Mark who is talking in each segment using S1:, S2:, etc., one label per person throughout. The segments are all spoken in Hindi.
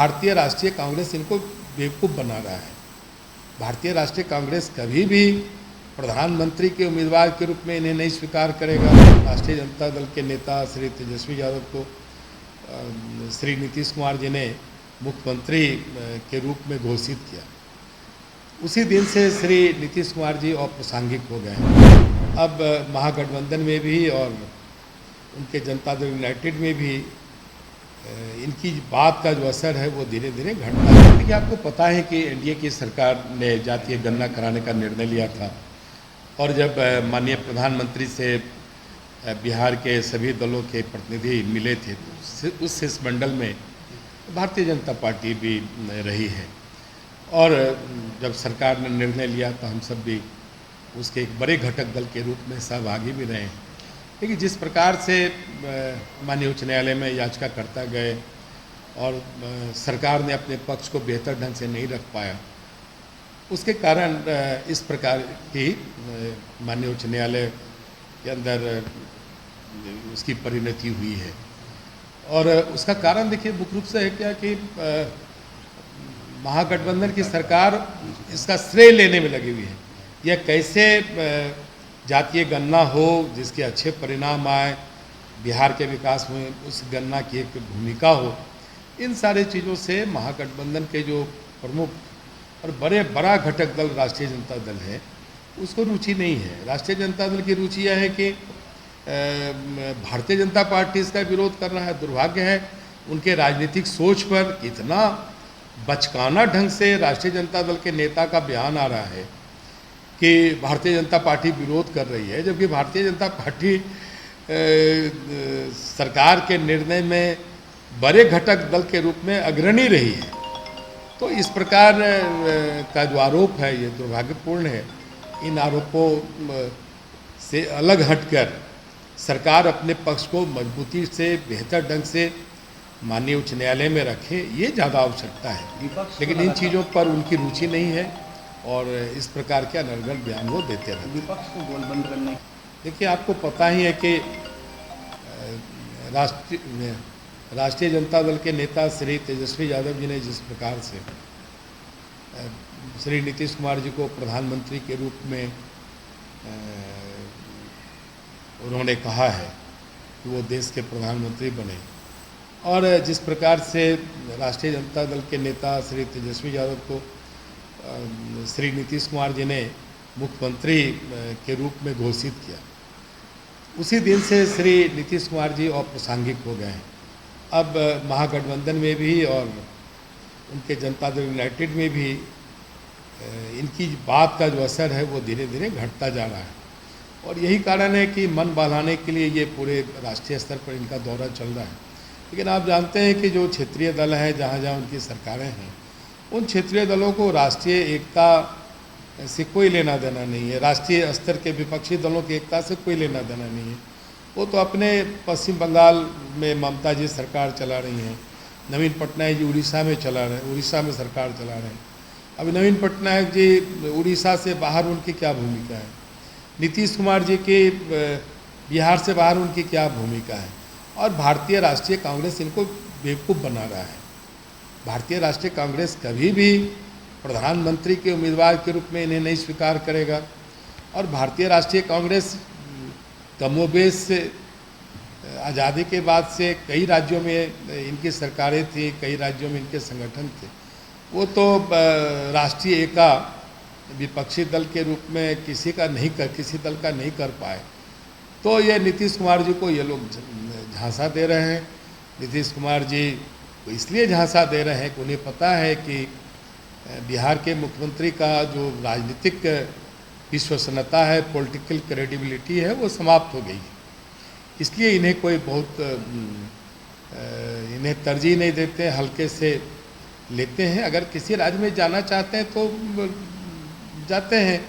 S1: भारतीय राष्ट्रीय कांग्रेस इनको बेवकूफ़ बना रहा है। भारतीय राष्ट्रीय कांग्रेस कभी भी प्रधानमंत्री के उम्मीदवार के रूप में इन्हें नहीं स्वीकार करेगा। राष्ट्रीय जनता दल के नेता श्री तेजस्वी यादव को श्री नीतीश कुमार जी ने मुख्यमंत्री के रूप में घोषित किया। उसी दिन से श्री नीतीश कुमार जी अप्रासंगिक हो गए हैं। अब महागठबंधन में भी और उनके जनता दल यूनाइटेड में भी इनकी बात का जो असर है वो धीरे धीरे घटता है। देखिए, आपको पता है कि एनडीए की सरकार ने जातीय गणना कराने का निर्णय लिया था और जब माननीय प्रधानमंत्री से बिहार के सभी दलों के प्रतिनिधि मिले थे तो उस शिष्टमंडल में भारतीय जनता पार्टी भी रही है और जब सरकार ने निर्णय लिया तो हम सब भी उसके एक बड़े घटक दल के रूप में सहभागी भी रहे हैं। लेकिन जिस प्रकार से माननीय उच्च न्यायालय में याचिकाकर्ता गए और सरकार ने अपने पक्ष को बेहतर ढंग से नहीं रख पाया, उसके कारण इस प्रकार की माननीय उच्च न्यायालय के अंदर उसकी परिणति हुई है। और उसका कारण देखिए मुख्य रूप से है क्या कि महागठबंधन की सरकार इसका श्रेय लेने में लगी हुई है। यह कैसे जातीय गणना हो जिसके अच्छे परिणाम आए, बिहार के विकास में उस गणना की एक भूमिका हो, इन सारी चीज़ों से महागठबंधन के जो प्रमुख और बड़ा घटक दल राष्ट्रीय जनता दल है उसको रुचि नहीं है। राष्ट्रीय जनता दल की रुचि यह है कि भारतीय जनता पार्टी इसका विरोध कर रहा है। दुर्भाग्य है उनके राजनीतिक सोच पर इतना बचकाना ढंग से राष्ट्रीय जनता दल के नेता का बयान आ रहा है कि भारतीय जनता पार्टी विरोध कर रही है, जबकि भारतीय जनता पार्टी सरकार के निर्णय में बड़े घटक दल के रूप में अग्रणी रही है। तो इस प्रकार का जो आरोप है ये दुर्भाग्यपूर्ण है। इन आरोपों से अलग हटकर सरकार अपने पक्ष को मजबूती से बेहतर ढंग से माननीय उच्च न्यायालय में रखे, ये ज़्यादा आवश्यकता है। लेकिन इन चीज़ों पर उनकी रुचि नहीं है और इस प्रकार के अनर्गल बयान वो देते रहते।
S2: विपक्ष को गोलबंद करने,
S1: देखिए, आपको पता ही है कि राष्ट्रीय जनता दल के नेता श्री तेजस्वी यादव जी ने जिस प्रकार से श्री नीतीश कुमार जी को प्रधानमंत्री के रूप में उन्होंने कहा है कि वो देश के प्रधानमंत्री बने, और जिस प्रकार से राष्ट्रीय जनता दल के नेता श्री तेजस्वी यादव को श्री नीतीश कुमार जी ने मुख्यमंत्री के रूप में घोषित किया, उसी दिन से श्री नीतीश कुमार जी अप्रासंगिक हो गए हैं। अब महागठबंधन में भी और उनके जनता दल यूनाइटेड में भी इनकी बात का जो असर है वो धीरे धीरे घटता जा रहा है और यही कारण है कि मन बहलाने के लिए ये पूरे राष्ट्रीय स्तर पर इनका दौरा चल रहा है। लेकिन आप जानते हैं कि जो क्षेत्रीय दल हैं, जहाँ जहाँ उनकी सरकारें हैं, उन क्षेत्रीय दलों को राष्ट्रीय एकता से कोई लेना देना नहीं है। राष्ट्रीय स्तर के विपक्षी दलों की एकता से कोई लेना देना नहीं है। वो तो अपने पश्चिम बंगाल में ममता जी सरकार चला रही हैं, नवीन पटनायक जी उड़ीसा में चला रहे हैं, उड़ीसा में सरकार चला रहे हैं। अभी नवीन पटनायक जी उड़ीसा से बाहर उनकी क्या भूमिका है, नीतीश कुमार जी के बिहार से बाहर उनकी क्या भूमिका है, और भारतीय राष्ट्रीय कांग्रेस इनको बेवकूफ़ बना रहा है। भारतीय राष्ट्रीय कांग्रेस कभी भी प्रधानमंत्री के उम्मीदवार के रूप में इन्हें नहीं स्वीकार करेगा और भारतीय राष्ट्रीय कांग्रेस कमोबेश आज़ादी के बाद से कई राज्यों में इनकी सरकारें थी, कई राज्यों में इनके संगठन थे, वो तो राष्ट्रीय एका विपक्षी दल के रूप में किसी दल का नहीं कर पाए। तो ये नीतीश कुमार जी को ये लोग झांसा दे रहे हैं। नीतीश कुमार जी को इसलिए झांसा दे रहे हैं कि उन्हें पता है कि बिहार के मुख्यमंत्री का जो राजनीतिक विश्वसनीयता है, पॉलिटिकल क्रेडिबिलिटी है, वो समाप्त हो गई है। इसलिए इन्हें कोई बहुत इन्हें तरजीह नहीं देते, हल्के से लेते हैं। अगर किसी राज्य में जाना चाहते हैं तो जाते हैं,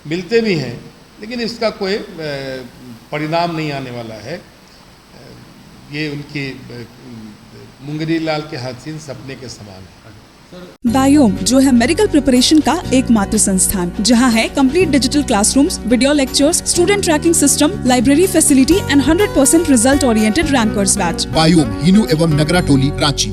S1: मिलते भी हैं, लेकिन इसका कोई परिणाम नहीं आने वाला है। ये उनकी मुंगरी लाल के हसीन सपने के समान है।
S3: बायोम जो है मेडिकल प्रिपरेशन का एकमात्र संस्थान, जहां है complete digital classrooms, video lectures, student tracking system, library facility and 100% result oriented rankers batch.
S4: Biome, Hinoo एवं नगरा टोली, रांची।